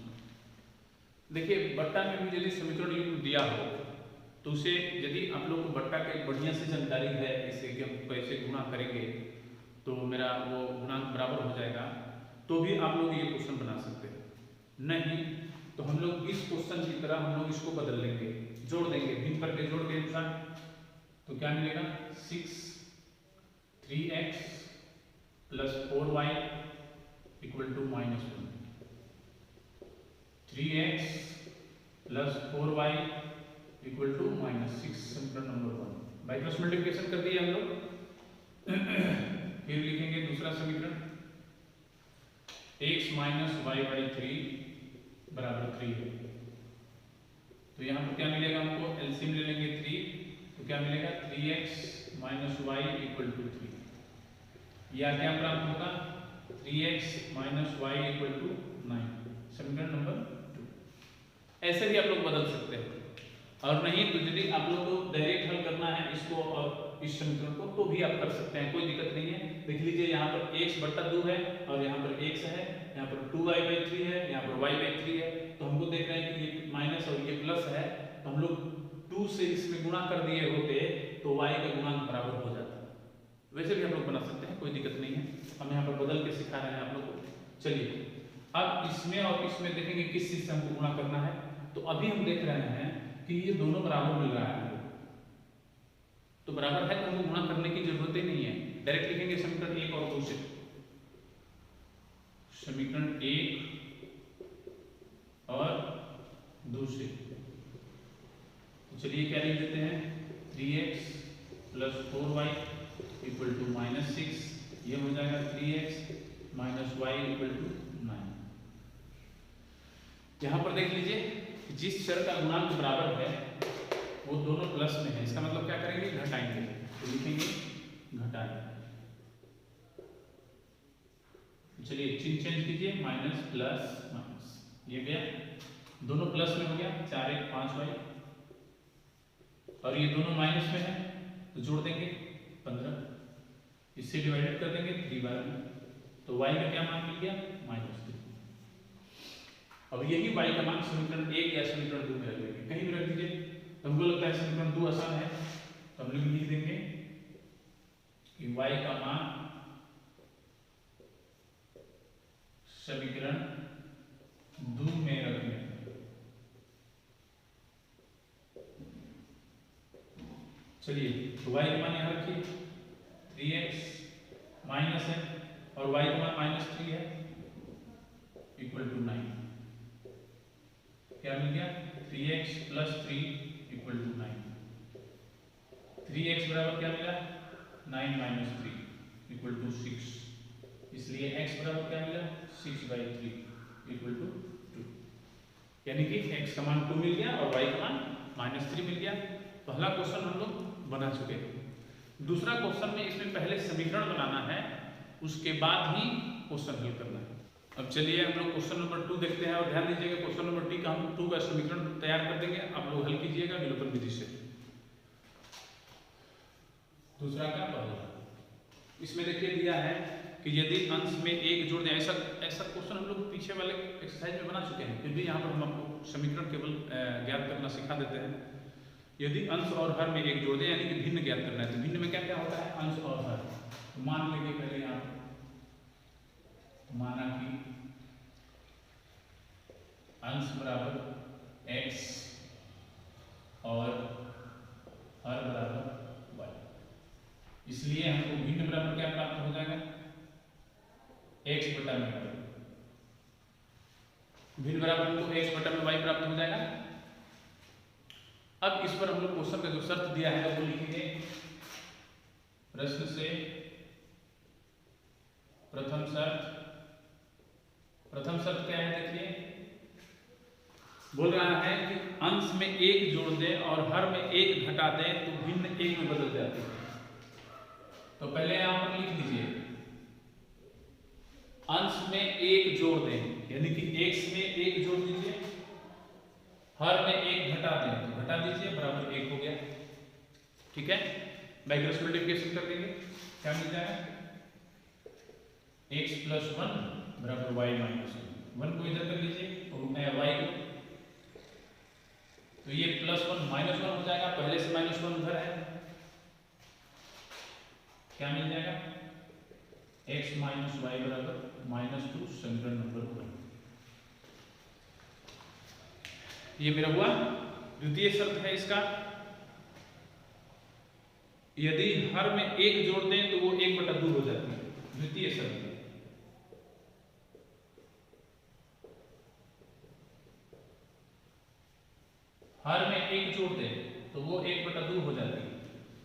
देखिए बट्टा में भी यदि समीकरण युग्म दिया हो तो उसे, यदि आप लोग को बट्टा के बढ़िया से जानकारी है, इससे कि हम कैसे गुणा करेंगे तो मेरा वो गुणांक बराबर हो जाएगा, तो भी आप लोग ये क्वेश्चन बना सकते हैं। नहीं तो हम लोग इस क्वेश्चन की तरह हम लोग इसको बदल लेंगे, जोड़ देंगे, भिन्न करके जोड़ के अनुसार। तो क्या मिलेगा, 3x plus 4y equal to -1, 3x plus 4y equal to -6, समीकरण नंबर 1 बाई क्रॉस मल्टीप्लिकेशन कर दिया हम लोग। फिर लिखेंगे दूसरा समीकरण, x माइनस वाई बाई 3 बराबर 3 है। तो यहाँ पर क्या मिलेगा हमको, एलसीएम ले लेंगे 3, तो क्या मिलेगा 3x minus Y equal to 3, या क्या प्राप्त होगा 3x minus Y equal to 9, समीकरण नंबर 2। ऐसे भी आप लोग बदल सकते हैं, और नहीं तो यदि आप लोग को डायरेक्ट हल करना है इसको और इस समीकरण को, तो भी आप कर सकते हैं, कोई दिक्कत नहीं है। देख लीजिए यहाँ पर x बटा 2 है और यहाँ पर x है, यहाँ पर 2y बाई 3 है, यहाँ पर y बाई 3 है। तो हमको देख रहे हैं कि ये माइनस और ये प्लस है, तो हम लोग 2 से इसमें गुणा कर दिए होते तो y का गुणांक बराबर हो जाता। वैसे भी हम लोग बना सकते हैं, कोई दिक्कत नहीं है, हम यहाँ पर बदल के सिखा रहे हैं आप लोग को। चलिए अब इसमें और इसमें देखेंगे किस चीज से हमको गुणा करना है। तो अभी हम देख रहे हैं कि ये दोनों बराबर मिल रहा है, तो बराबर है तो हमको गुणा करने की जरूरत ही नहीं है, डायरेक्ट लिखेंगे समीकरण 1 और 2 से। समीकरण 1 और 2 से चलिए क्या लिख देते हैं, 3x plus 4y equal to -6, ये हो जाएगा 3x minus Y equal to 9। यहाँ पर देख लीजिए जिस चर का गुणांक बराबर है वो दोनों प्लस में है, इसका मतलब क्या करेंगे, घटाएंगे, तो लिखेंगे घटाएंगे। चलिए चिन्ह चेंज कीजिए, माइनस प्लस माइनस, ये गया दोनों प्लस में हो गया, 4x 5y, और ये दोनों माइनस में है तो जोड़ देंगे 15, इससे डिवाइडेड कर देंगे 3 बार में, तो y का क्या मान मिल गया -3। अब यही y का मान समीकरण 1 या समीकरण 2 में रख देंगे, कहीं भी रख दीजिए। तो हमको लगता है समीकरण 2 आसान है, तो हम लोग लिख देंगे कि y का मान समीकरण 2 में रखने। चलिए तो y का मान यहाँ रखिए, 3x माइनस है और y का मान -3 है इक्वल टू 9, क्या मिल गया 3x plus 3 equal to 9, 3x बराबर क्या मिला 9 माइनस 3 इक्वल टू 6, इसलिए x बराबर क्या मिला 6/3 इक्वल टू 2, यानी कि x का मान 2 मिल गया और y का मान -3 मिल गया। पहला क्वेश्चन हम लोग बना चुके हैं। दूसरा क्वेश्चन में इसमें पहले समीकरण बनाना है, उसके बाद ही क्वेश्चन हल करना है। अब चलिए हम लोग क्वेश्चन नंबर 2 देखते हैं, और ध्यान दीजिएगा क्वेश्चन नंबर 2 का हम 2 का समीकरण तैयार कर देंगे, आप लोग हल कीजिएगा विलोपन विधि से। दूसरा का पहला, इसमें देखिए दिया है कि यदि अंश में 1 जोड़ दें, ऐसा क्वेश्चन हम लोग पीछे वाले एक्सरसाइज में बना चुके हैं, फिर भी यहाँ पर हम आपको समीकरण केवल ज्ञात करना सिखा देते हैं। यदि अंश और हर में 1 जोड़ दें, यानी कि भिन्न ज्ञात करना है, तो भिन्न में क्या क्या होता है, अंश और हर। तो मान लेंगे पहले यहाँ माना कि अंश बराबर x और हर बराबर y, इसलिए हमको भिन्न बराबर क्या प्राप्त हो जाएगा, x बटा में y, भिन्न बराबर हमको x बटा में y प्राप्त हो जाएगा। अब इस पर हम लोग क्वेश्चन का जो शर्त दिया है वो लिखेंगे, प्रश्न से प्रथम शर्त क्या है, देखिए बोल रहा है कि अंश में 1 जोड़ दें और हर में 1 घटा दें तो भिन्न 1 में बदल जाती है। तो पहले यहां पर लिख दीजिए अंश में 1 जोड़ दें, यानी कि x में 1 जोड़ दीजिए, हर में 1 घटा दें तो घटा दीजिए, बराबर 1 हो गया। ठीक है, बाई क्रॉस मल्टीप्लिकेशन कर देंगे, क्या मिल जाएगा x प्लस 1 बराबर y माइनस 1 को इधर कर लीजिए और y को, तो ये प्लस 1 माइनस 1 हो जाएगा, पहले से -1 उधर है, क्या मिल जाएगा x माइनस y बराबर -2, समीकरण नंबर 1। ये मेरा हुआ द्वितीय शर्त है इसका, यदि हर में 1 जोड़ दें तो वो 1/2 हो जाती है, द्वितीय शर्त। हर में एक जोड़ दें तो वो 1/2 हो जाती है।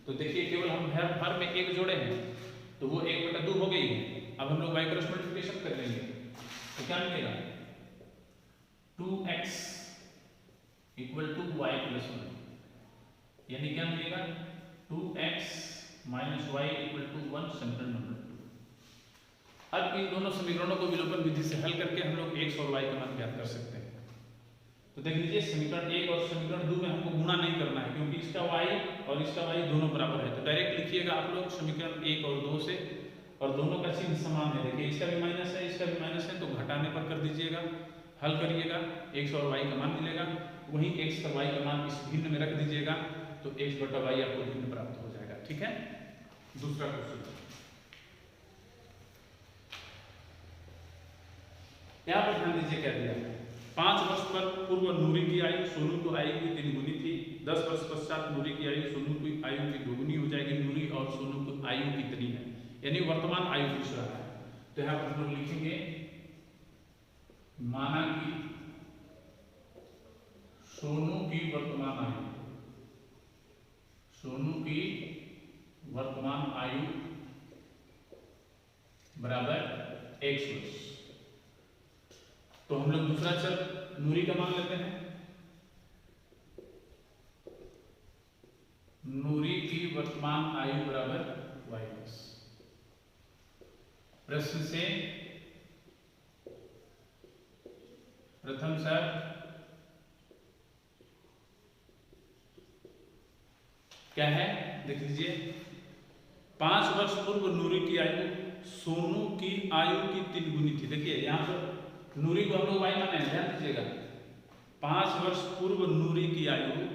तो देखिए केवल हम हर में एक जोड़े हैं तो वो 1/2 हो गई है। अब हम लोग y क्रॉस मल्टीप्लिकेशन कर लेंगे तो क्या मिलेगा 2x equal to y plus 1, यानी क्या मिलेगा 2x minus y equal to 1 समीकरण नंबर 2। अब इन दोनों समीकरणों को विलोपन विधि से हल करके हम लोग x और y का मान ज्ञात कर सकते हैं। तो देख लीजिए समीकरण 1 और समीकरण 2 में हमको गुणा नहीं करना है क्योंकि इसका y और इसका y दोनों बराबर है। तो डायरेक्ट लिखिएगा आप लोग समीकरण 1 और 2 से, और दोनों का चिन्ह समान है। देखिए इसका भी माइनस है, इसका भी माइनस है, तो घटाने पर कर दीजिएगा, हल करिएगा, x और y का मान मिलेगा। वहीं x का y का मान इस भिन्न में रख दीजिएगा तो x बटा y आपको भिन्न प्राप्त हो जाएगा। ठीक है, दूसरा क्वेश्चन यहाँ पर ध्यान दीजिए क्या दिया है। 5 वर्ष पर पूर्व नूरी की आयु सोनू की आयु की 3 गुनी थी। 10 वर्ष पश्चात नूरी की आयु सोनू की आयु की 2 गुनी हो जाएगी। नूरी और सोनू की आयु कितनी है, यानी वर्तमान आयु पूछ रहा है। तो यहाँ पर हम लोग लिखेंगे माना कि सोनू की वर्तमान आयु, सोनू की वर्तमान आयु बराबर x वर्ष। तो हम लोग दूसरा चर नूरी का मान लेते हैं। नूरी की वर्तमान आयु बराबर y वर्ष। प्रश्न से प्रथम सर क्या है देख लीजिए। 5 वर्ष पूर्व नूरी की आयु सोनू की आयु की 3 गुनी थी। देखिए यहाँ पर नूरी को हम लोग y माने हैं, ध्यान दीजिएगा। 5 वर्ष पूर्व नूरी की आयु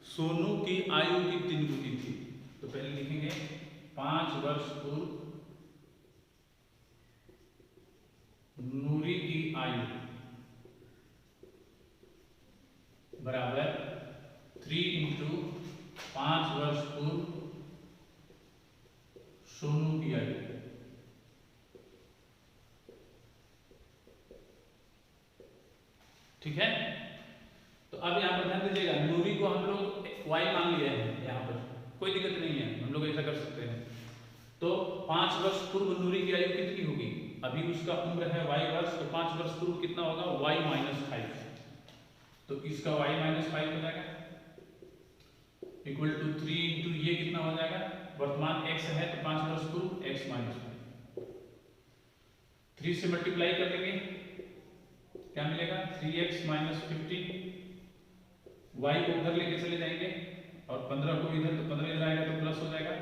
सोनू की आयु की 3 गुनी थी। तो पहले लिखेंगे 5 वर्ष पूर्व नूरी की आयु बराबर 3 इंटू 5 वर्ष पूर्व सोनू की आयु। ठीक है, तो अब यहाँ पर ध्यान दीजिएगा, नूरी को हम लोग y मान लिए हैं, यहाँ पर कोई दिक्कत नहीं है, हम लोग ऐसा कर सकते हैं। तो 5 वर्ष पूर्व नूरी की आयु कितनी होगी, अभी उसका उम्र है y वर्ष, तो 5 वर्ष पूर्व कितना होगा y माइनस 5, तो इसका y माइनस 5 हो जाएगा इक्वल टू 3 इंटू ये कितना हो जाएगा, वर्तमान x है तो 5 वर्ष पूर्व x माइनस 5, 3 से मल्टीप्लाई कर लेंगे क्या मिलेगा 3x माइनस 15, y को उधर लेके चले जाएंगे और 15 को इधर, तो 15 इधर आएगा तो प्लस हो जाएगा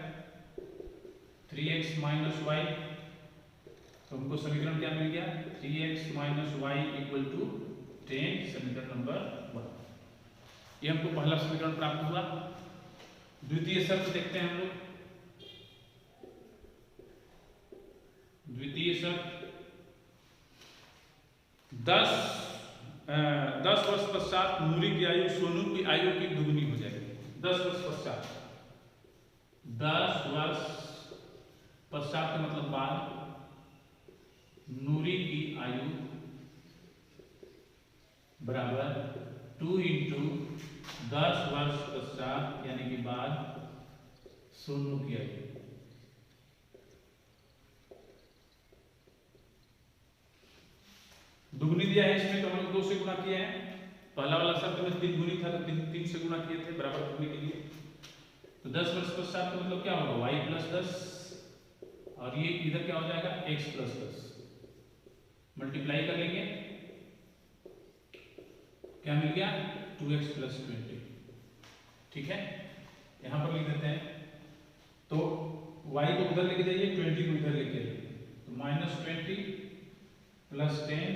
3x माइनस y। तो हमको समीकरण क्या मिल गया 3x minus y equal to 10, समीकरण नंबर 1। ये हमको पहला समीकरण प्राप्त हुआ। द्वितीय शर्त देखते हैं हम लोग। द्वितीय शर्त 10 वर्ष पश्चात नूरी की आयु सोनू की आयु की दुगुनी हो जाएगी। 10 वर्ष पश्चात, 10 वर्ष पश्चात का मतलब बाद, नूरी की आयु बराबर 2 इंटू 10 वर्ष पश्चात यानी कि बाद सोनू की आयु। दुगुनी दिया है इसमें तो हम लोग 2 से गुणा किए हैं। पहला वाला शब्द में 3 गुनी था तो 3 से गुणा किए थे बराबर करने के लिए। तो 10 वर्ष पश्चात का मतलब क्या होगा y प्लस 10 और ये इधर क्या हो जाएगा x प्लस 10, मल्टीप्लाई कर लेंगे क्या मिल गया 2x प्लस 20। ठीक है, यहां पर लिख देते हैं। तो y को उधर लेके जाइए, 20 को इधर लेके जाइए, तो minus 20 plus 10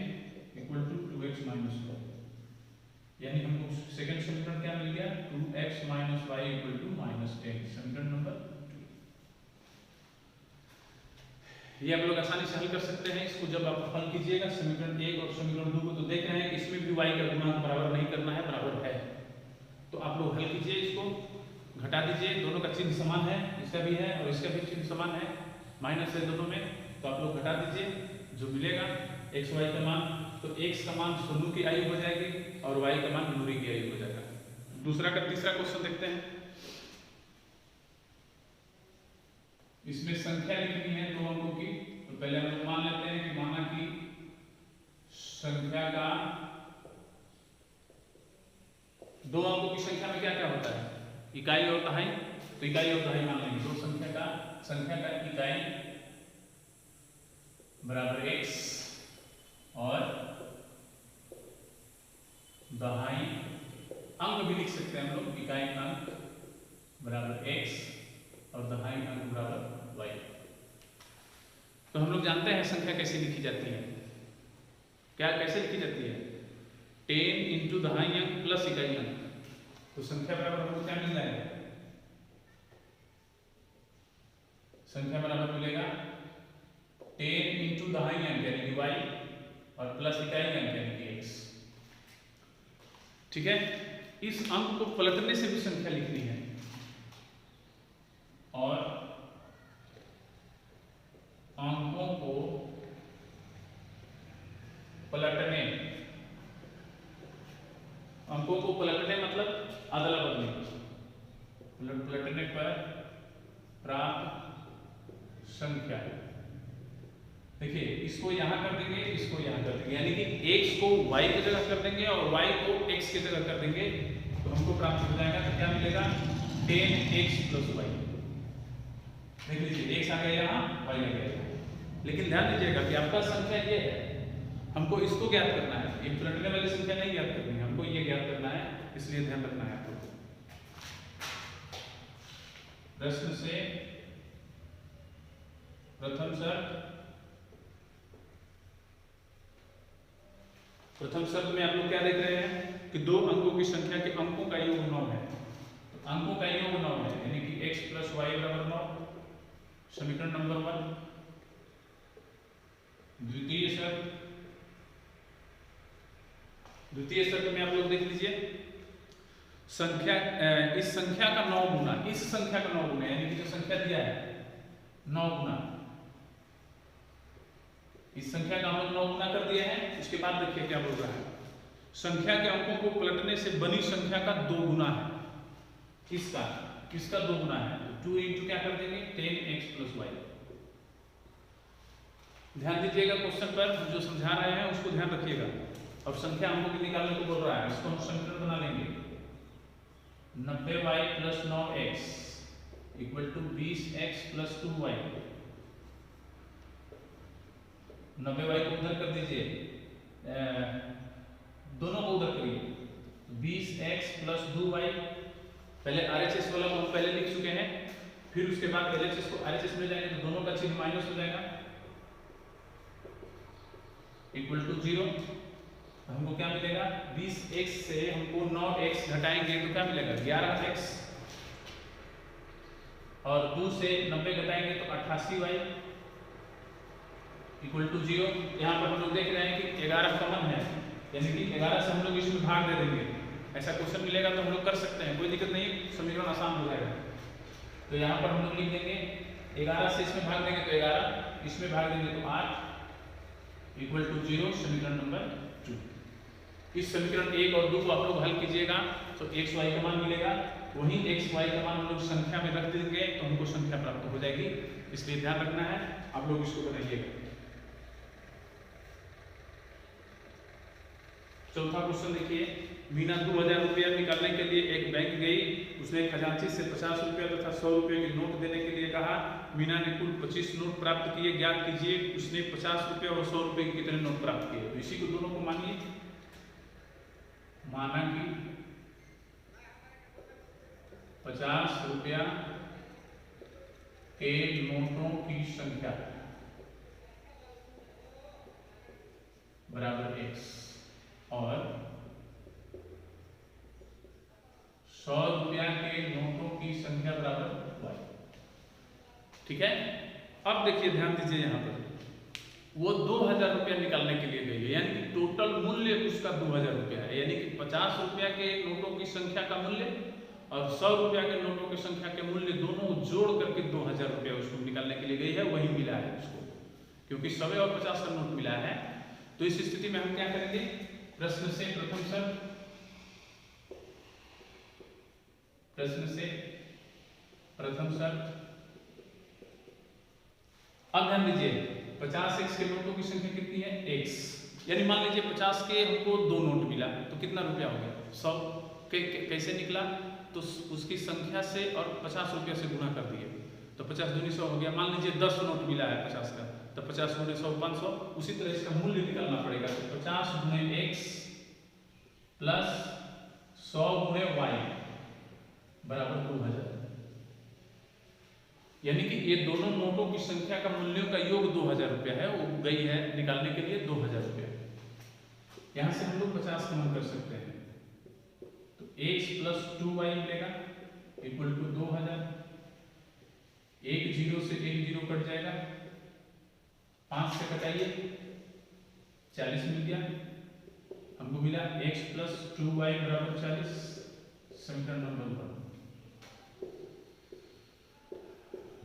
equal to 2x minus 5, यानी हमको सेकंड समीकरण क्या मिल गया 2x minus 5 equal to minus 10, समीकरण नंबर 2। ये आप लोग आसानी से हल कर सकते हैं इसको। जब आप हल कीजिएगा समीकरण 1 और समीकरण 2 को, तो देख रहे हैं इसमें भी y का गुणांक बराबर नहीं करना है, बराबर है। तो आप लोग हल कीजिए, इसको घटा दीजिए, दोनों का चिन्ह समान है, इसका भी है और इसका भी चिन्ह समान है, माइनस है दोनों में, तो आप लोग घटा दीजिए, जो मिलेगा x y का मान, तो x का मान सोनू की आयु हो जाएगी और y का मान नूरी की आयु हो जाएगा। दूसरा का तीसरा क्वेश्चन देखते हैं। इसमें संख्या लिखनी है 2 अंकों की। तो पहले हम लोग मान लेते हैं कि माना कि संख्या का 2 अंकों की संख्या में क्या क्या होता है, इकाई और दहाई। तो इकाई और दहाई मान लेंगे। तो संख्या का इकाई बराबर x और दहाई अंक भी लिख सकते हैं हम लोग, इकाई अंक बराबर x और दहाई अंक बराबर y। तो हम लोग जानते हैं संख्या कैसे लिखी जाती है। क्या कैसे लिखी जाती है? 10 इंटू दहाई अंक प्लस इकाई अंक। तो संख्या बराबर हमको क्या मिल जाएगा? संख्या बराबर मिलेगा 10 इंटू दहाई अंक यानी कि y और प्लस इकाई अंक यानी कि x। ठीक है, इस अंक को पलटने से भी संख्या लिखनी है और अंकों को पलटने मतलब अदला बदली, पलटने पर प्राप्त संख्या। देखिए, इसको यहां कर देंगे, इसको यहां कर देंगे, यानी कि x को y की जगह कर देंगे और y को x की जगह कर देंगे तो हमको प्राप्त हो जाएगा। तो क्या मिलेगा? 10x plus y। देख लीजिए, x आ गया यहाँ, y आ गया। लेकिन ध्यान दीजिएगा कि आपका संख्या ये है, हमको इसको ज्ञात करना है, ये पलटने वाली संख्या नहीं ज्ञात करनी है, हमको ये ज्ञात करना है। इसलिए ध्यान रखना है आपको। प्रश्न से प्रथम शब्द में आप लोग क्या देख रहे हैं कि 2 अंकों की संख्या के अंकों का योग 9 है। तो अंकों का योग 9 है यानी कि x प्लस y बराबर 9, समीकरण नंबर 1। द्वितीय शब्द में आप लोग देख लीजिए, संख्या इस संख्या का 9 गुना इस संख्या का 9 गुना, यानी कि जो संख्या दिया है 9 गुना, इस संख्या का हम 9 गुना कर दिए हैं। उसके बाद देखिए क्या बोल रहा है, संख्या के अंकों को पलटने से बनी संख्या का 2 गुना है। किसका 2 गुना है? 2 इंटू क्या कर देंगे? 10x plus y। ध्यान दीजिएगा क्वेश्चन पर, हम जो समझा रहे हैं उसको ध्यान रखिएगा। अब संख्या हमको भी निकालने को बोल रहा है, इसको हम समीकरण बना लेंगे। 90y plus 9x equal to 20x plus 2y। 90y को उधर कर दीजिए, दोनों को उधर करिए। 20x प्लस 2y, पहले RHS वाला को हम पहले लिख चुके हैं, फिर उसके बाद LHS को RHS में जाएंगे तो दोनों का चिन्ह माइनस हो जाएगा, इक्वल टू 0। हमको क्या मिलेगा? 20x से हमको 9x घटाएंगे तो क्या मिलेगा? 11x, और 2 से 90 घटाएंगे तो 88y इक्वल टू 0। यहाँ पर हम लोग देख रहे हैं कि 11 कॉमन है, यानी कि 11 से हम लोग इसमें भाग दे देंगे। ऐसा क्वेश्चन मिलेगा तो हम लोग कर सकते हैं, कोई दिक्कत नहीं, समीकरण आसान हो जाएगा। तो यहाँ पर हम लोग लिख देंगे 11 से इसमें भाग देंगे तो 11, इसमें भाग देंगे तो 8 इक्वल टू 0, समीकरण नंबर 2। इस समीकरण 1 और 2 को आप लोग हल कीजिएगा तो x y का मान मिलेगा, वही x y का मान हम लोग संख्या में रख देंगे तो हमको संख्या प्राप्त हो जाएगी। इसलिए ध्यान रखना है, आप लोग इसको बनाइएगा। चौथा क्वेश्चन देखिए, मीना 2000 रुपया निकालने के लिए एक बैंक गई। उसने खजांची से 50 रुपया तथा 100 रुपये के नोट देने के लिए कहा। मीना ने कुल 25 नोट प्राप्त किए, ज्ञात कीजिए उसने 50 रुपये और 100 रुपये के कितने नोट प्राप्त किए। तो इसी को दोनों को मानिए, माना कि 50 रुपया के नोटों की संख्या बराबर x और 100 रुपया के नोटों की संख्या बराबर y। ठीक है, अब देखिए ध्यान दीजिए, यहाँ पर वो 2000 रुपया निकालने के लिए गई है, यानी कि टोटल मूल्य उसका 2000 रुपया है, यानी कि 50 रुपया के नोटों की संख्या का मूल्य और 100 रुपया के नोटों की संख्या के मूल्य दोनों जोड़ करके 2000 रुपया उसको निकालने के लिए गई है। वही मिला है उसको, क्योंकि 100 और 50 का नोट मिला है। तो इस स्थिति में हम क्या करेंगे? प्रश्न से प्रथम शब्द प्रश्न से प्रथम शर्त। अब ध्यान दीजिए 50x के नोटों की संख्या कितनी है x, यानी मान लीजिए 50 के हमको 2 नोट मिला तो कितना रुपया हो गया 100। कैसे निकला, तो उसकी संख्या से और 50 रुपया से गुणा कर दिए तो 50 दूनी 100 हो गया। मान लीजिए 10 नोट मिला है 50 का तो 50 गुणे 100 500। उसी तरह इसका मूल्य निकालना पड़ेगा तो 50 गुणे x प्लस 100 गुणे y बराबर 2000, यानी कि ये दोनों नोटों की संख्या का मूल्यों का योग 2000 रुपया है, वो गई है निकालने के लिए 2000 रुपया। यहां से हम लोग 50 कम कर सकते हैं तो x प्लस 2y मिलेगा इक्वल टू 2000। एक जीरो से एक जीरो कट जाएगा, 5 से कटाइए 40 मिल गया। हमको मिला x प्लस 2y बराबर 40, समीकरण नंबर 1।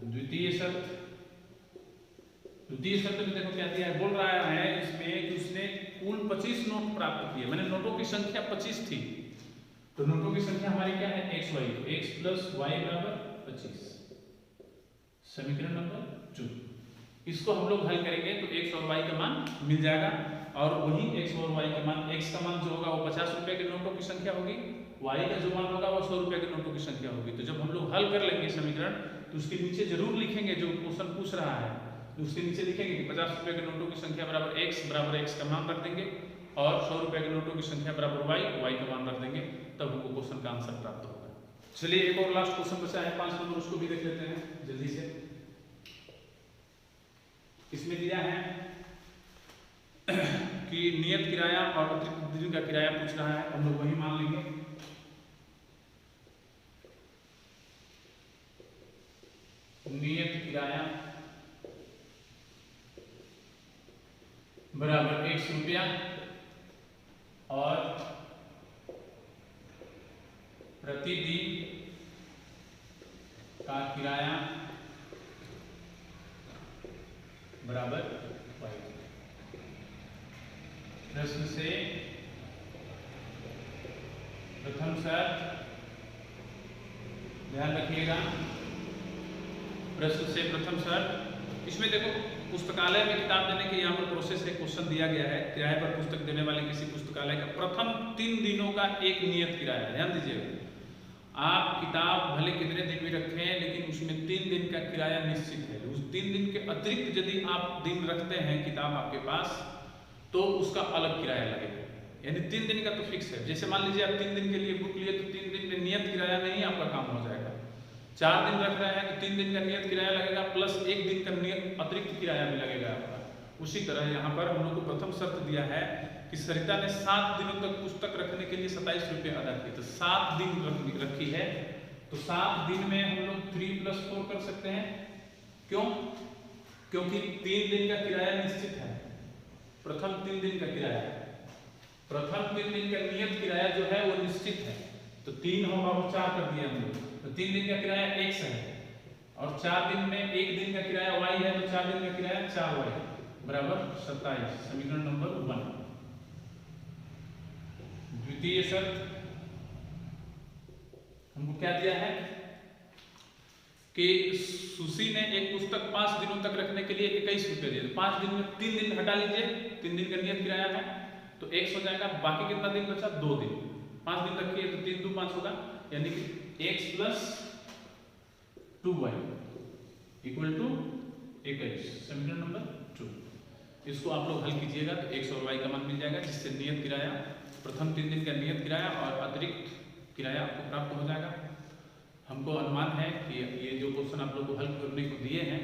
द्वितीय शर्त में देखो क्या दिया है, बोल रहा है इसमें कि उसने कुल 25 नोट प्राप्त किए, मैंने नोटों की संख्या 25 थी तो नोटों की संख्या हमारी क्या है x y, तो x प्लस वाई बराबर 25, समीकरण नंबर 2। इसको हम लोग हल करेंगे तो x और y का मान मिल जाएगा और वही x और y का मान, x का मान जो होगा वो 50 रुपए के नोटों की संख्या होगी, y का जो मान होगा वो 100 रुपए के नोटों की संख्या होगी। तो जब हम लोग हल कर लेंगे समीकरण तो उसके नीचे जरूर लिखेंगे, जो क्वेश्चन पूछ रहा है तो उसके नीचे लिखेंगे कि 50 रुपए के नोटों की संख्या बराबर x का मान रख देंगे और 100 रुपए के नोटों की संख्या बराबर y का मान रख देंगे, तब हमको क्वेश्चन का आंसर प्राप्त होगा। चलिए एक और लास्ट क्वेश्चन बचा है 5 नंबर, उसको भी देख लेते हैं जल्दी से। इसमें दिया है कि नियत किराया और अतिरिक्त दिन का किराया पूछ रहा है, हम लोग वही मान लेंगे। नियत किराया बराबर 100 रुपया और प्रतिदिन का किराया बराबर y। प्रश्न से प्रथम शर्त, ध्यान रखिएगा प्रश्न से प्रथम शर्त। इसमें देखो पुस्तकालय में किताब देने के यहाँ पर प्रोसेस है, क्वेश्चन दिया गया है किराए पर पुस्तक देने वाले किसी पुस्तकालय का प्रथम 3 दिनों का एक नियत किराया। ध्यान दीजिएगा आप किताब भले कितने दिन भी रखें लेकिन उसमें 3 दिन का किराया निश्चित है। उस 3 दिन के अतिरिक्त यदि आप दिन रखते हैं किताब आपके पास तो उसका अलग किराया लगेगा, यानी 3 दिन का तो फिक्स है। जैसे मान लीजिए आप 3 दिन के लिए बुक लिए तो 3 दिन में नियत किराया नहीं आपका काम हो जाएगा। 4 दिन रख रहे हैं तो 3 दिन का नियत किराया लगेगा प्लस 1 दिन का नियत अतिरिक्त किराया भी लगेगा आपका। उसी तरह यहाँ पर हम लोग को प्रथम शर्त दिया है कि सरिता ने 7 दिनों तक पुस्तक रखने के लिए 27 रुपये अदा किए, तो 7 दिन रखी है तो 7 दिन में हम लोग 3 + 4 कर सकते हैं। क्यों? क्योंकि 3 दिन का किराया निश्चित है। प्रथम 3 दिन का किराया, प्रथम 3 दिन का नियत किराया जो है वो निश्चित है, तो 3 होगा और 4 कर दिया हम लोग, तो 3 दिन का किराया x है और 4 दिन में 1 दिन का किराया y है, तो 4 दिन का किराया 4y बराबर 27, समीकरण नंबर 1। द्वितीय शर्त हमको क्या दिया है कि सुशी ने एक पुस्तक 5 दिनों तक रखने के लिए 21 रुपये दिए। 5 दिन में 3 दिन हटा लीजिए, 3 दिन का नियत किराया है तो x हो जाएगा, बाकी कितना दिन बचा 2 दिन। 5 दिन रखिए तो 3 × 2 = 5 होगा, यानी कि x + 2y = 21, समीकरण नंबर 2। इसको आप लोग हल कीजिएगा तो x और y का मान मिल जाएगा, जिससे नियत किराया, प्रथम 3 दिन का नियत किराया और अतिरिक्त किराया आपको प्राप्त हो जाएगा। हमको अनुमान है कि ये जो क्वेश्चन आप लोग को हल करने को दिए हैं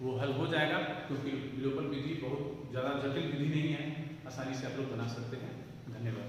वो हल हो जाएगा, क्योंकि विलोपन विधि बहुत ज़्यादा जटिल विधि नहीं है, आसानी से आप लोग बना सकते हैं। धन्यवाद।